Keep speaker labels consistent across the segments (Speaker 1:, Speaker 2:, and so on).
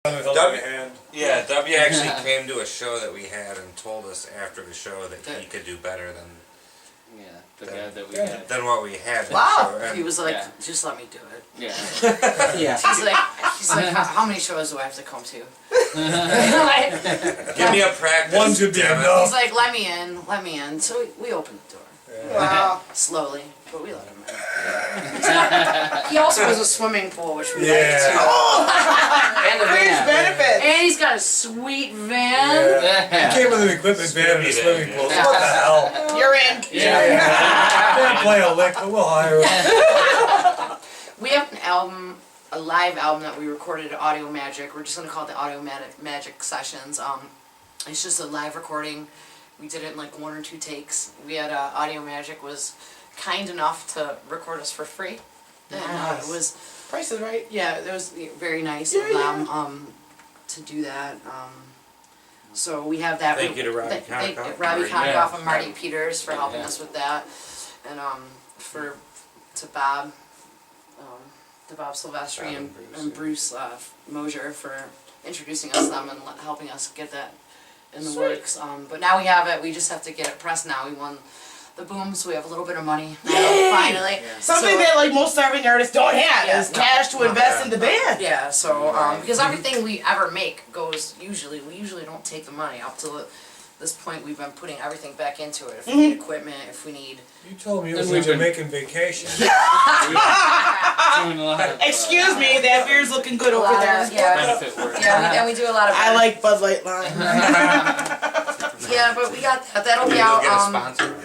Speaker 1: W actually came to a show that we had and told us after the show that he could do better than
Speaker 2: the guy that we had.
Speaker 1: than what we had.
Speaker 3: Wow.
Speaker 1: So,
Speaker 4: He was like, just let me do it.
Speaker 2: Yeah.
Speaker 3: Yeah.
Speaker 4: He's like, how many shows do I have to come to?
Speaker 1: give me a practice.
Speaker 5: One should be
Speaker 1: damn it.
Speaker 5: enough.
Speaker 4: He's like, let me in. So we opened the door.
Speaker 3: Wow.
Speaker 4: Slowly, but we let him in. He also has a swimming pool, which we like
Speaker 5: Yeah.
Speaker 4: too.
Speaker 3: And the fringe benefits.
Speaker 4: And he's got a sweet van.
Speaker 5: He came with an equipment van and a swimming pool. So what the hell?
Speaker 3: You're in.
Speaker 5: Can't play a lick, but we'll hire him.
Speaker 4: We have an album, a live album that we recorded at Audio Magic. We're just gonna call it the Audio Magic Sessions. It's just a live recording. We did it in like 1 or 2 takes. We had Audio Magic was kind enough to record us for free. And it was
Speaker 3: Price is right.
Speaker 4: yeah, it was very nice of them to do that. So we have that.
Speaker 1: Thank you to Robbie
Speaker 4: Thank
Speaker 1: Conkoff.
Speaker 4: Robbie
Speaker 1: Marty.
Speaker 4: Conkoff and Marty Peters for helping us with that, and to Bob Silvestri and Bruce Mosier for introducing us to them and helping us get that in the works. But now we have it. We just have to get it pressed now. We won the boom, so we have a little bit of money finally.
Speaker 3: Something that like most starving artists don't have is cash to invest in the band.
Speaker 4: Yeah, so because everything we ever make goes we usually don't take the money up to this point. We've been putting everything back into it. If we need equipment, if we need.
Speaker 5: You told me you was a Jamaican vacation.
Speaker 2: Doing a lot of,
Speaker 3: Excuse me, that beer's looking good over there.
Speaker 2: benefit work.
Speaker 4: Yeah, and we do a lot of.
Speaker 3: I like Bud Light Lime.
Speaker 4: Yeah, but we got that. That'll be
Speaker 1: We'll
Speaker 4: out.
Speaker 1: get a sponsor.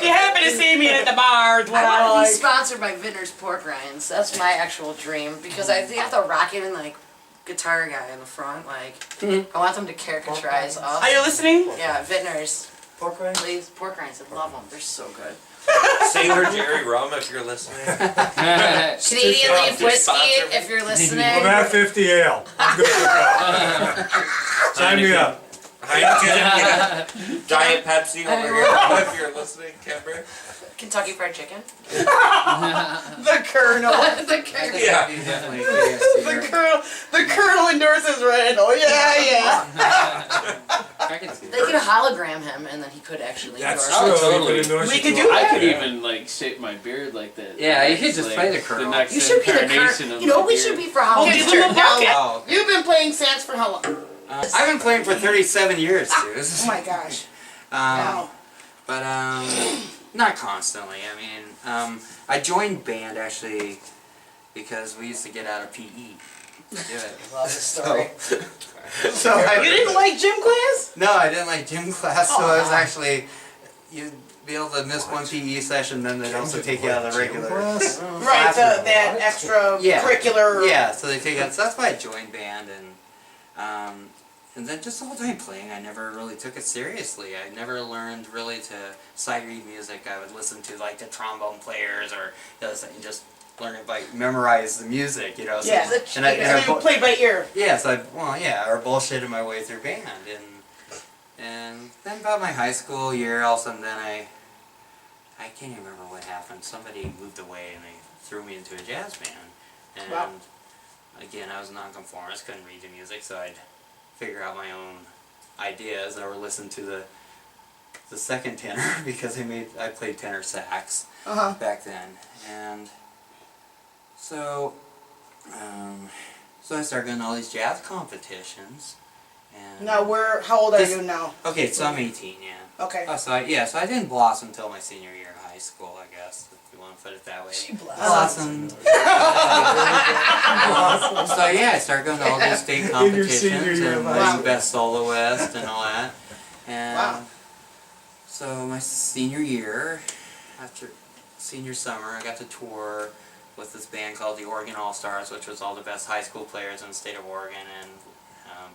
Speaker 3: You happen to see me at the bar. What
Speaker 4: I
Speaker 3: I
Speaker 4: want to be
Speaker 3: like.
Speaker 4: sponsored by Vintner's Pork Rinds. That's my actual dream because I think I have to rock it in like guitar guy in the front. Like I want them to caricaturize us.
Speaker 3: Are you listening?
Speaker 4: Yeah, Vintner's.
Speaker 5: Pork rinds?
Speaker 4: Please, pork rinds. I love them. They're so good.
Speaker 1: Sailor Jerry Rum, if you're listening.
Speaker 4: Canadian Leaf Whiskey, if you're listening.
Speaker 5: I'm at 50 ale. I'm good to go. Sign me up.
Speaker 1: Heineken, Diet Pepsi over here, if you're listening, Kimber.
Speaker 4: Kentucky Fried Chicken.
Speaker 3: The Colonel.
Speaker 4: The Colonel.
Speaker 1: Yeah.
Speaker 3: The Colonel endorses Randle. Yeah.
Speaker 2: I can see
Speaker 4: They could hologram him, and then he could actually
Speaker 5: That's
Speaker 4: endorse
Speaker 5: true.
Speaker 4: us.
Speaker 2: totally.
Speaker 3: We could do
Speaker 2: I
Speaker 3: that.
Speaker 2: could even like shape my beard like that.
Speaker 6: Yeah, you could
Speaker 2: Next,
Speaker 6: just play the Colonel.
Speaker 2: The next
Speaker 4: You should be the
Speaker 2: incarnation
Speaker 4: Colonel.
Speaker 2: of
Speaker 4: You know
Speaker 2: my
Speaker 4: what we
Speaker 2: beard.
Speaker 4: should be for
Speaker 3: We'll
Speaker 4: Halloween?
Speaker 3: give him a bucket.
Speaker 6: Oh,
Speaker 3: You've been playing sax for how long?
Speaker 6: I've been playing for 37 years, dude.
Speaker 3: Oh my gosh.
Speaker 6: Wow. But not constantly. I mean, I joined band actually because we used to get out of PE. To do it.
Speaker 4: Love this story.
Speaker 6: So
Speaker 3: You didn't like gym class?
Speaker 6: No, I didn't like gym class, so I was actually you'd be able to miss one PE session, then they'd also take you out of the regular.
Speaker 3: Right, that extra curricular.
Speaker 6: Yeah, so they take that. So that's why I joined band, and then just the whole time playing, I never really took it seriously. I never learned really to sight read music. I would listen to like the trombone players or and just learn it by memorize the music, you know. So,
Speaker 3: Yeah.
Speaker 6: and I
Speaker 3: So you play by ear.
Speaker 6: yeah, so or bullshitted my way through band, and then about my high school year, all of a sudden, then I can't even remember what happened. Somebody moved away and they threw me into a jazz band, and
Speaker 3: Wow.
Speaker 6: again, I was a nonconformist, couldn't read the music, so I'd figure out my own ideas or listen to the second tenor because I played tenor sax back then, and so I started going to all these jazz competitions. And
Speaker 3: Now, how old are you now?
Speaker 6: okay, so I'm 18, yeah.
Speaker 3: Okay.
Speaker 6: So I didn't blossom until my senior year of high school, I guess, if you want to put it that way.
Speaker 3: She
Speaker 6: Blossomed. So yeah, I started going to all these state competitions and winning best soloist and all that. And so my senior year, after senior summer, I got to tour with this band called the Oregon All-Stars, which was all the best high school players in the state of Oregon, and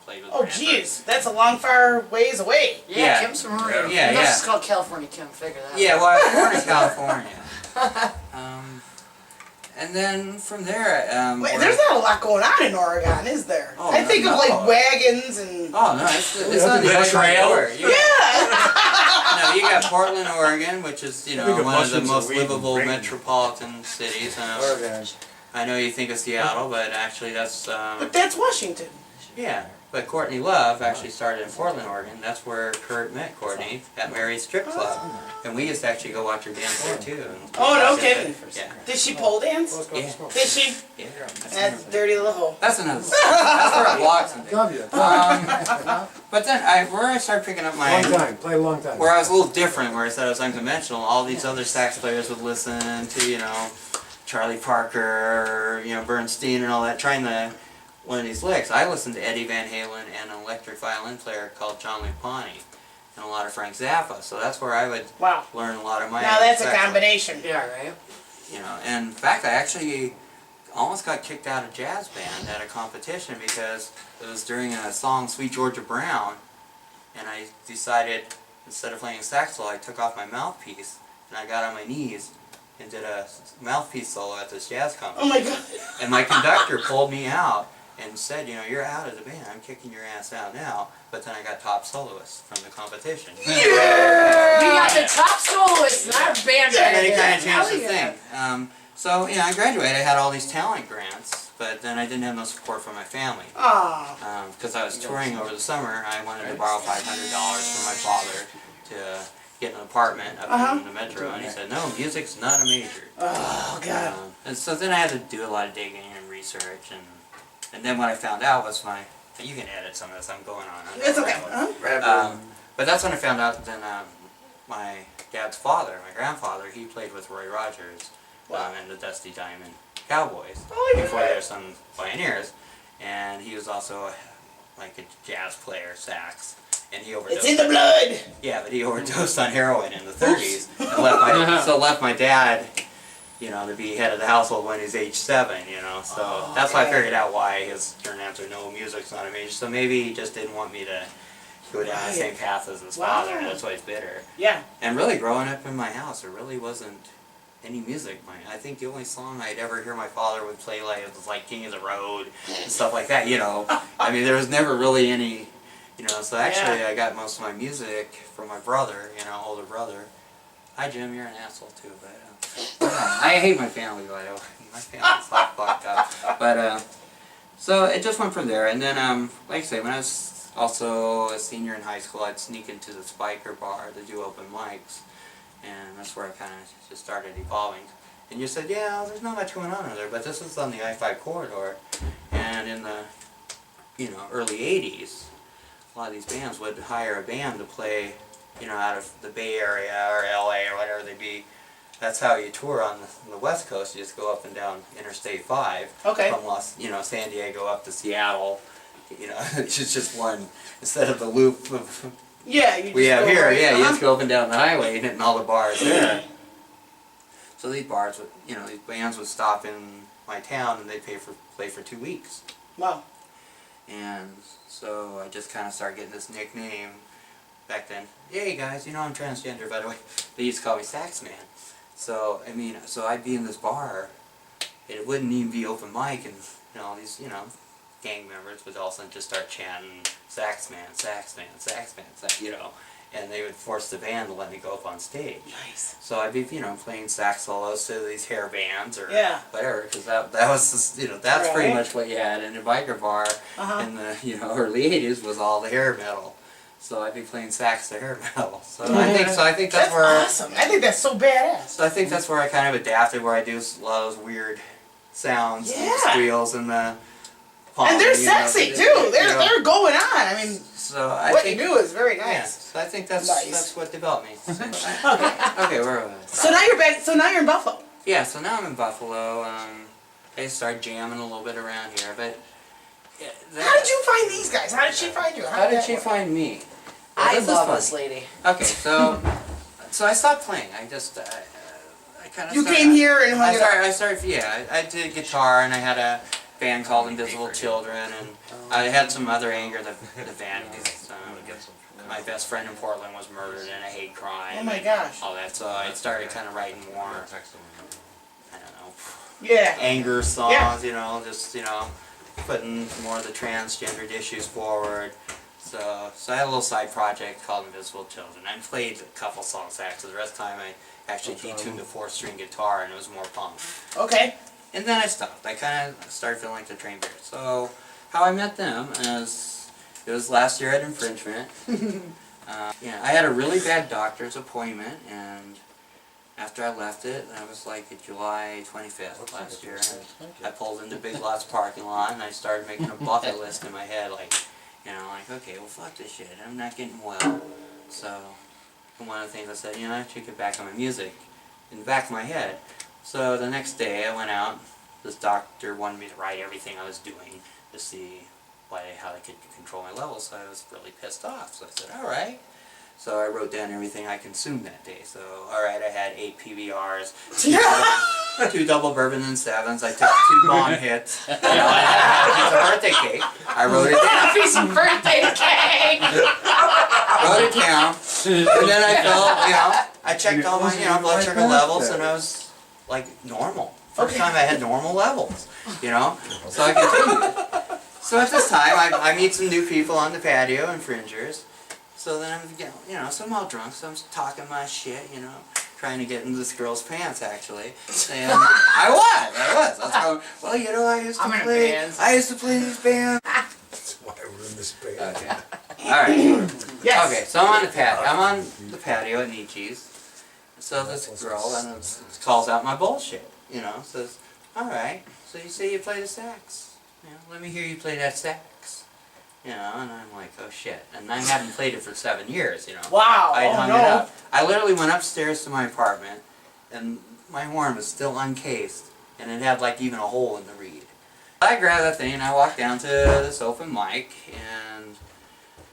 Speaker 6: played with
Speaker 3: Oh, jeez. That's a long, far ways away.
Speaker 4: Yeah, Kim's from Oregon.
Speaker 6: Yeah,
Speaker 4: That's
Speaker 6: yeah.
Speaker 4: just called California Kim. Figure that out.
Speaker 6: Yeah, well, I was born in California. And then from there,
Speaker 3: Wait, there's not a lot going on in Oregon, is there?
Speaker 6: Oh,
Speaker 3: I think of
Speaker 6: no.
Speaker 3: like wagons and.
Speaker 6: oh no, it's on the
Speaker 1: trail.
Speaker 6: No, you got Portland, Oregon, which is
Speaker 5: I think of
Speaker 6: one of the
Speaker 5: mushrooms
Speaker 6: most
Speaker 5: and weed and
Speaker 6: livable
Speaker 5: rain.
Speaker 6: metropolitan cities. I know you think of Seattle, but actually that's
Speaker 3: But that's Washington.
Speaker 6: yeah. But Courtney Love actually started in Portland, Oregon. That's where Kurt met Courtney at Mary's Strip Club, and we used to actually go watch her dance there too. And
Speaker 3: Oh, no kidding.
Speaker 6: Yeah.
Speaker 3: Did she pole dance?
Speaker 6: Yeah.
Speaker 3: Did she?
Speaker 6: Yeah.
Speaker 3: That dirty little hoe.
Speaker 6: That's another. That's where it blocks and
Speaker 5: Love you.
Speaker 6: But then where I started picking up my
Speaker 5: Long time. Play a long time.
Speaker 6: where I was a little different, where I said I was unconventional, all these other sax players would listen to, you know, Charlie Parker, you know, Bernstein and all that, trying to one of these licks. I listened to Eddie Van Halen and an electric violin player called John Lupani and a lot of Frank Zappa. So that's where I would
Speaker 3: Wow.
Speaker 6: learn a lot of my
Speaker 3: Now that's a
Speaker 6: sax
Speaker 3: combination.
Speaker 4: Yeah, right?
Speaker 6: you know, and in fact, I actually almost got kicked out of jazz band at a competition because it was during a song, Sweet Georgia Brown, and I decided, instead of playing sax solo, I took off my mouthpiece, and I got on my knees and did a mouthpiece solo at this jazz
Speaker 3: Oh
Speaker 6: competition.
Speaker 3: my God.
Speaker 6: And my conductor pulled me out and said, you know, you're out of the band, I'm kicking your ass out now. But then I got top soloist from the competition.
Speaker 4: We got the top soloist in our band
Speaker 6: And then it
Speaker 4: right
Speaker 6: kind of
Speaker 4: there.
Speaker 6: changed the thing. So, you know, I graduated, I had all these talent grants, but then I didn't have no support from my family.
Speaker 3: Aw.
Speaker 6: Because I was touring over the summer, I wanted to borrow $500 from my father to get an apartment up in the metro, and he said, no, music's not a major.
Speaker 3: Oh God.
Speaker 6: And so then I had to do a lot of digging and research, and then what I found out was you can edit some of this, I'm going on.
Speaker 3: It's okay.
Speaker 6: But that's when I found out that my dad's father, my grandfather, he played with Roy Rogers and the Dusty Diamond Cowboys before they were some pioneers, and he was also like a jazz player, sax, and he overdosed.
Speaker 3: It's in the blood.
Speaker 6: Yeah, but he overdosed on heroin in the 30s and left my dad, you know, to be head of the household when he's age 7, you know. So that's why I figured out why his turn answer, no, music's not a major. So maybe he just didn't want me to go down the same path as his father. That's why he's bitter.
Speaker 3: Yeah.
Speaker 6: And really, growing up in my house, there really wasn't any music. I think the only song I'd ever hear my father would play was like King of the Road and stuff like that, you know. I mean, there was never really any, you know, so actually I got most of my music from my brother, you know, older brother. Hi Jim, you're an asshole too, but I hate my family, by the way. My family's all fucked up. But, so it just went from there, and then, like I say, when I was also a senior in high school, I'd sneak into the Spiker bar to do open mics, and that's where I kind of just started evolving. And you said, yeah, there's not much going on over there, but this was on the I-5 corridor, and in the, you know, early 80s, a lot of these bands would hire a band to play, you know, out of the Bay Area or LA or whatever they be. That's how you tour on the West Coast. You just go up and down Interstate 5
Speaker 3: Okay.
Speaker 6: from San Diego up to Seattle. You know, it's just one, instead of the loop of
Speaker 3: Yeah. You just
Speaker 6: we have
Speaker 3: go
Speaker 6: here.
Speaker 3: right-
Speaker 6: Yeah, you just go up and down the highway and hitting all the bars there. So these bars would, you know, these bands would stop in my town and they'd play for 2 weeks.
Speaker 3: Wow.
Speaker 6: And so I just kind of started getting this nickname back then. Hey guys, you know I'm transgender, by the way. They used to call me Sax Man. So, I mean, so I'd be in this bar, it wouldn't even be open mic, and, you know, all these, you know, gang members would all of a sudden just start chanting, Sax Man, Sax Man, Sax Man, you know, and they would force the band to let me go up on stage.
Speaker 3: Nice.
Speaker 6: So I'd be, you know, playing sax solos to these hair bands or
Speaker 3: Yeah.
Speaker 6: whatever, because that was just, you know, that's pretty
Speaker 3: Right.
Speaker 6: much what you had in a biker bar in the, you know, early 80s was all the hair metal. So I'd be playing sax to hair metal. So I think that's where
Speaker 3: awesome. I think that's so badass.
Speaker 6: so I think that's where I kind of adapted, where I do a lot of those weird sounds and
Speaker 3: Yeah.
Speaker 6: squeals and the
Speaker 3: And they're
Speaker 6: you know,
Speaker 3: sexy
Speaker 6: you
Speaker 3: too.
Speaker 6: know.
Speaker 3: They're going on. I mean,
Speaker 6: So I
Speaker 3: what
Speaker 6: think
Speaker 3: you do is very
Speaker 6: yeah,
Speaker 3: nice.
Speaker 6: so I think that's
Speaker 3: Nice.
Speaker 6: what developed me.
Speaker 3: Okay.
Speaker 6: Okay, where are we?
Speaker 3: So now you're back. So now you're in Buffalo.
Speaker 6: Yeah, so now I'm in Buffalo. I started jamming a little bit around here, but yeah,
Speaker 3: How did you find these guys? How did she find you?
Speaker 6: How did
Speaker 3: that
Speaker 6: she
Speaker 3: work?
Speaker 6: find me?
Speaker 4: I
Speaker 6: This is
Speaker 4: love
Speaker 6: fun.
Speaker 4: this lady.
Speaker 6: Okay, so I stopped playing. I just I kind of
Speaker 3: You came here and hung it up.
Speaker 6: I started. Yeah, I did guitar, and I had a band called Invisible Children, and I had some other anger the band. Because, my best friend in Portland was murdered in a hate crime.
Speaker 3: Oh my
Speaker 6: and
Speaker 3: gosh.
Speaker 6: all that, so I started kind of writing more. I don't know.
Speaker 3: Yeah.
Speaker 6: Anger songs,
Speaker 3: Yeah.
Speaker 6: you know, just, you know, putting more of the transgendered issues forward. So I had a little side project called Invisible Children. I played a couple song saxes. The rest of the time I actually detuned a 4-string guitar and it was more punk.
Speaker 3: Okay.
Speaker 6: And then I stopped. I kind of started feeling like the train bear. So how I met them is, it was last year at Infringement. Yeah, I had a really bad doctor's appointment, and after I left it, that was like July 25th last year. I pulled into Big Lots parking lot, and I started making a bucket list in my head, like, you know, like, okay, well, fuck this shit. I'm not getting well. So one of the things I said, you know, I should get back on my music in the back of my head. So the next day I went out. This doctor wanted me to write everything I was doing to see how I could control my levels. So I was really pissed off. So I said, all right. So I wrote down everything I consumed that day. So, alright, I had 8 PBRs, 2 double bourbon and 7s, I took 2 bomb hits, you know, I had a piece of birthday cake. I wrote it down.
Speaker 4: A piece of birthday cake!
Speaker 6: Wrote it down, and then I felt, you know, I checked all my, you know, blood sugar levels, and I was, like, normal. First time I had normal levels, you know, so I continued. So at this time, I meet some new people on the patio and Fringers. So then I'm, you know, so I'm all drunk, so I'm talking my shit, you know, trying to get into this girl's pants, actually. And I was. I was going, well, you know, I used to play these bands.
Speaker 5: That's why we're in this band.
Speaker 6: Okay. Alright.
Speaker 3: Yes.
Speaker 6: Okay, so I'm on the patio. I'm on the patio at Nietzsche's. So this girl calls out my bullshit, you know, says, alright, so you say you play the sax. You know, let me hear you play that sax. You know, and I'm like, oh shit. And I hadn't played it for 7 years, you know.
Speaker 3: Wow.
Speaker 6: I
Speaker 3: Oh
Speaker 6: hung
Speaker 3: no.
Speaker 6: it up. I literally went upstairs to my apartment, and my horn was still uncased, and it had like even a hole in the reed. I grabbed that thing and I walked down to this open mic, and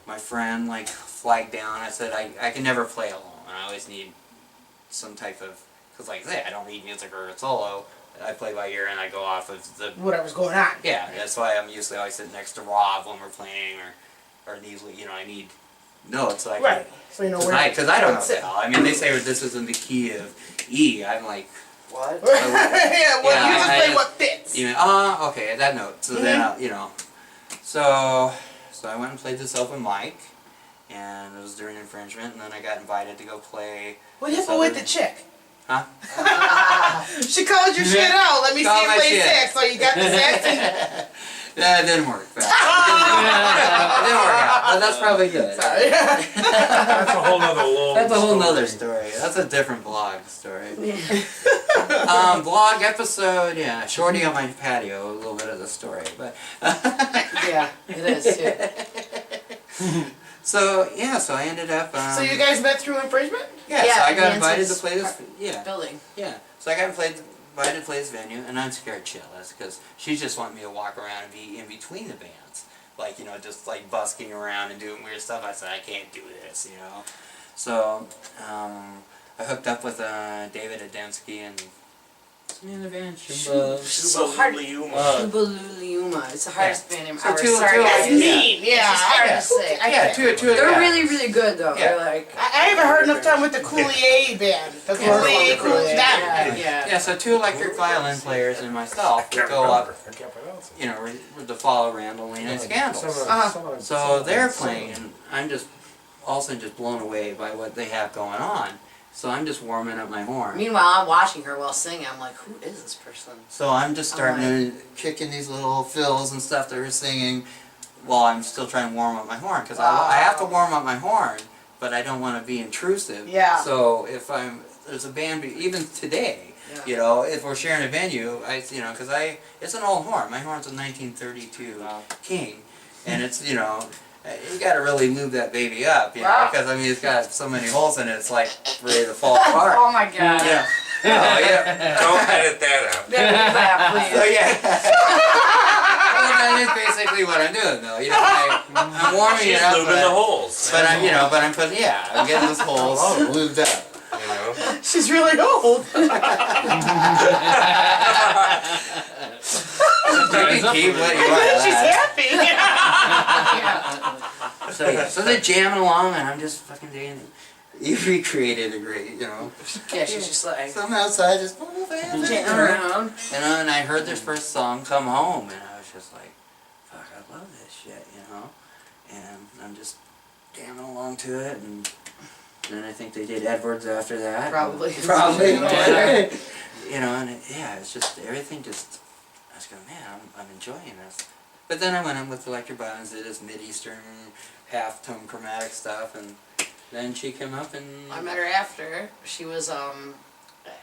Speaker 6: my friend like flagged down. I said, I can never play alone. I always need some type of, because like I say, I don't need music or a solo. I play by ear and I go off of the...
Speaker 3: Whatever's going on.
Speaker 6: Yeah, that's why I'm usually always sitting next to Rob when we're playing, or need, you know, I need notes so I can...
Speaker 3: Right. So you know where.
Speaker 6: Because I don't know
Speaker 3: sit.
Speaker 6: the hell. I mean, they say this is in the key of E. I'm like, what?
Speaker 3: Yeah, well, you just
Speaker 6: I-
Speaker 3: play what fits.
Speaker 6: You know, okay, that note. So then, you know, so I went and played this open mic, and it was during Infringement, and then I got invited to go play...
Speaker 3: What happened with the chick?
Speaker 6: Huh?
Speaker 3: She called your shit out. Let me see
Speaker 6: Called
Speaker 3: you
Speaker 6: my
Speaker 3: play
Speaker 6: shit.
Speaker 3: sax. So you got the sax and...
Speaker 6: That didn't work. It didn't work out, but that's probably good.
Speaker 3: Sorry.
Speaker 5: That's a whole nother long
Speaker 6: That's a whole
Speaker 5: story.
Speaker 6: nother story. That's a different blog story. Blog episode, yeah. Shorty on my patio, a little bit of the story, but.
Speaker 4: Yeah, it is too.
Speaker 6: So yeah, so I ended up.
Speaker 3: So you guys met through Infringement?
Speaker 6: Yeah,
Speaker 4: Yeah,
Speaker 6: so I got
Speaker 4: Nancy's
Speaker 6: invited to play this. Yeah,
Speaker 4: Building.
Speaker 6: yeah. So I got invited to play this venue, and I'm scared shitless because she just wanted me to walk around and be in between the bands, like, you know, just like busking around and doing weird stuff. I said I can't do this, you know. So I hooked up with David Adamski and what's the name of the band?
Speaker 4: So hard. Tubaluliuma. It's the hardest band name ever. Sorry,
Speaker 3: That's
Speaker 4: guys.
Speaker 3: mean. Yeah.
Speaker 4: It's hard to say.
Speaker 6: Yeah, two.
Speaker 4: They're
Speaker 6: yeah.
Speaker 4: really, really good though.
Speaker 6: Yeah.
Speaker 4: They're like.
Speaker 3: I haven't heard enough time with the Coulier band. The Coulier, that.
Speaker 6: Yeah, so 2 electric violin players and myself would go up, you know, to follow Randle and Scandals. So they're playing, and I'm just also just blown away by what they have going on. So I'm just warming up my horn.
Speaker 4: Meanwhile, I'm watching her while singing. I'm like, who is this person?
Speaker 6: So I'm just starting to kick in these little fills and stuff that we're singing while I'm still trying to warm up my horn. Because I have to warm up my horn, but I don't want to be intrusive.
Speaker 3: Yeah.
Speaker 6: So if there's a band, even today, you know, if we're sharing a venue, you know, because it's an old horn. My horn's a 1932 King, and it's, you know, you got to really lube that baby up, you know, because I mean it's got so many holes in it, it's like ready to fall apart.
Speaker 4: Oh my god.
Speaker 6: Yeah. Oh yeah.
Speaker 1: Don't edit that out.
Speaker 4: Never do that,
Speaker 6: So
Speaker 4: please.
Speaker 6: yeah. Well, that is basically what I'm doing, though. You know, I'm warming
Speaker 1: She's
Speaker 6: it up,
Speaker 1: lubing the holes.
Speaker 6: but I'm, you know, I'm putting, I'm getting those holes lubed up.
Speaker 1: You know?
Speaker 3: She's really old.
Speaker 6: You can keep what you
Speaker 3: She's
Speaker 6: want.
Speaker 3: happy.
Speaker 6: So yeah, so they're jamming along, and I'm just fucking doing it. You recreated a great, you know.
Speaker 4: Yeah, she's just like.
Speaker 6: So I'm outside just
Speaker 4: Jamming around.
Speaker 6: And I heard their first song, Come Home, and I was just like, fuck, I love this shit, you know? And I'm just jamming along to it, and And I think they did Edwards after that.
Speaker 4: Probably.
Speaker 6: Probably.
Speaker 2: Yeah.
Speaker 6: You know, and it's just everything. Just I was going, man, I'm enjoying this. But then I went in with Electric Bones, did this mid-eastern half-tone chromatic stuff, and then she came up and
Speaker 4: I met her after. She was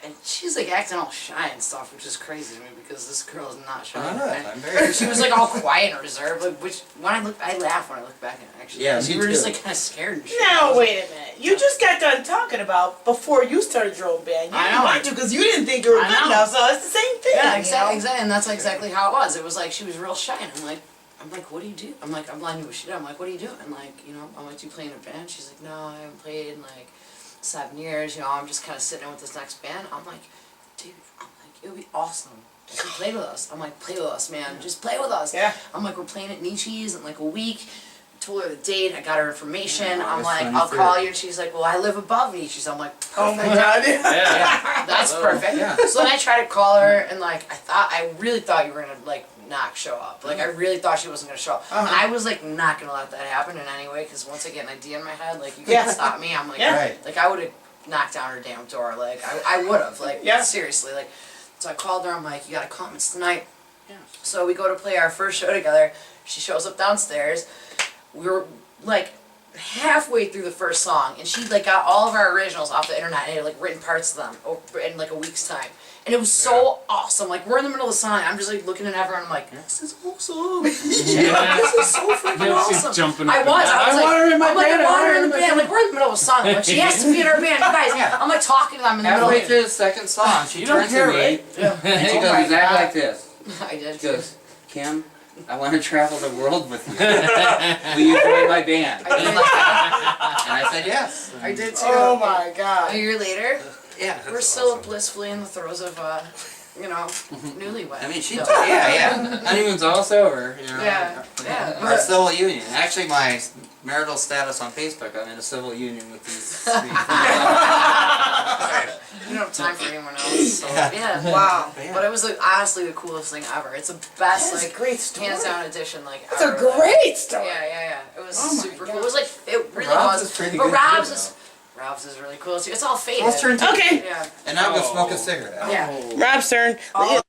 Speaker 4: and she's like acting all shy and stuff, which is crazy to me because this girl is not shy.
Speaker 6: I'm very.
Speaker 4: She was like all quiet and reserved, like, which when I laugh when I look back at it actually.
Speaker 6: Yeah,
Speaker 4: we
Speaker 6: me
Speaker 4: were just
Speaker 6: too.
Speaker 4: like kind of scared and shit.
Speaker 3: Now wait a minute. You just got done talking about before you started your own band. You
Speaker 4: I
Speaker 3: didn't
Speaker 4: know.
Speaker 3: want to because you didn't think you were
Speaker 4: I
Speaker 3: good
Speaker 4: know.
Speaker 3: enough. So it's the same thing.
Speaker 4: Yeah,
Speaker 3: you
Speaker 4: exactly,
Speaker 3: know?
Speaker 4: exactly, and that's exactly how it was. It was like she was real shy, and I'm like, what do you do? I'm like, I'm blind to what she did. I'm like, what do you do? And like, you know, I'm like, do you play in a band? She's like, no, I haven't played in like 7 years. You know, I'm just kind of sitting in with this next band. I'm like, dude, I'm like, it would be awesome if you played with us. I'm like, play with us, man. Just play with us.
Speaker 3: Yeah.
Speaker 4: I'm like, we're playing at Nietzsche's in like a week. Told her the date. I got her information.
Speaker 6: Yeah,
Speaker 4: I'm
Speaker 6: August
Speaker 4: like, I'll
Speaker 6: 23rd.
Speaker 4: call you. And she's like, well, I live above Nietzsche's. I'm like,
Speaker 3: Oh my god.
Speaker 2: Yeah.
Speaker 4: that's perfect.
Speaker 6: Yeah.
Speaker 4: So then I tried to call her, and like I really thought you were gonna like not show up. Like I really thought she wasn't gonna show up, and I was like not gonna let that happen in any way because once I get an idea in my head, like you can't
Speaker 3: Yeah.
Speaker 4: stop me. I'm like,
Speaker 3: Yeah.
Speaker 6: Right.
Speaker 4: like I would have knocked down her damn door. Like I would have. Like
Speaker 3: Yeah.
Speaker 4: seriously. Like so I called her. I'm like, you gotta come. It's tonight.
Speaker 6: Yeah.
Speaker 4: So we go to play our first show together. She shows up downstairs. We were like halfway through the first song, and she like got all of our originals off the internet and had like written parts of them in like a week's time. And it was so awesome. Like we're in the middle of the song, I'm just like looking at everyone. I'm like, this is awesome.
Speaker 2: Yeah.
Speaker 4: This is so freaking
Speaker 2: Yeah, she's
Speaker 4: awesome.
Speaker 2: jumping
Speaker 4: I
Speaker 2: up
Speaker 4: was.
Speaker 2: and
Speaker 4: I was
Speaker 2: down.
Speaker 4: like,
Speaker 6: want her in my
Speaker 4: I'm like,
Speaker 6: band,
Speaker 4: I want her in the
Speaker 6: my
Speaker 4: band. Like we're in the middle of a song. I'm like, she has to be in our band, you guys.
Speaker 6: Yeah.
Speaker 4: I'm like talking to them in the middle.
Speaker 6: Halfway
Speaker 4: of
Speaker 6: through the second song, she
Speaker 2: You don't
Speaker 6: turns
Speaker 2: care,
Speaker 6: to me
Speaker 2: right?
Speaker 6: and she
Speaker 4: Oh
Speaker 6: goes
Speaker 4: my
Speaker 6: exactly
Speaker 4: God.
Speaker 6: like this.
Speaker 4: I did
Speaker 6: She
Speaker 4: too.
Speaker 6: goes, Kim, I want to travel the world with you. Will you join my band?
Speaker 4: I did.
Speaker 6: And I said yes.
Speaker 4: I did too.
Speaker 3: Oh my
Speaker 4: A
Speaker 3: god.
Speaker 4: year later,
Speaker 6: Yeah.
Speaker 4: we're still blissfully in the throes of, you know, newlywed.
Speaker 6: I mean, she.
Speaker 4: No.
Speaker 6: Yeah. Honeymoon's almost over. You know.
Speaker 4: Yeah, yeah.
Speaker 6: Our civil union. Actually, my marital status on Facebook, I'm in a civil union with these three.
Speaker 4: We don't have time for anyone else. So, yeah.
Speaker 3: Wow.
Speaker 4: But it was like, honestly the coolest thing ever. It's the best,
Speaker 3: That's a
Speaker 4: like,
Speaker 3: great story.
Speaker 4: hands down edition, like,
Speaker 3: It's a
Speaker 4: ever. Like,
Speaker 3: great story.
Speaker 4: yeah. It was
Speaker 3: Oh my
Speaker 4: super
Speaker 3: God.
Speaker 4: cool. It was like, it really
Speaker 6: Rob's
Speaker 4: was.
Speaker 6: is pretty
Speaker 4: But
Speaker 6: good too,
Speaker 4: Rob's is really cool too. It's all faded.
Speaker 6: Let's turn to.
Speaker 3: Okay.
Speaker 4: Yeah.
Speaker 6: And now go smoke
Speaker 2: Oh.
Speaker 6: a cigarette.
Speaker 4: Yeah.
Speaker 3: Rob's turn.
Speaker 4: All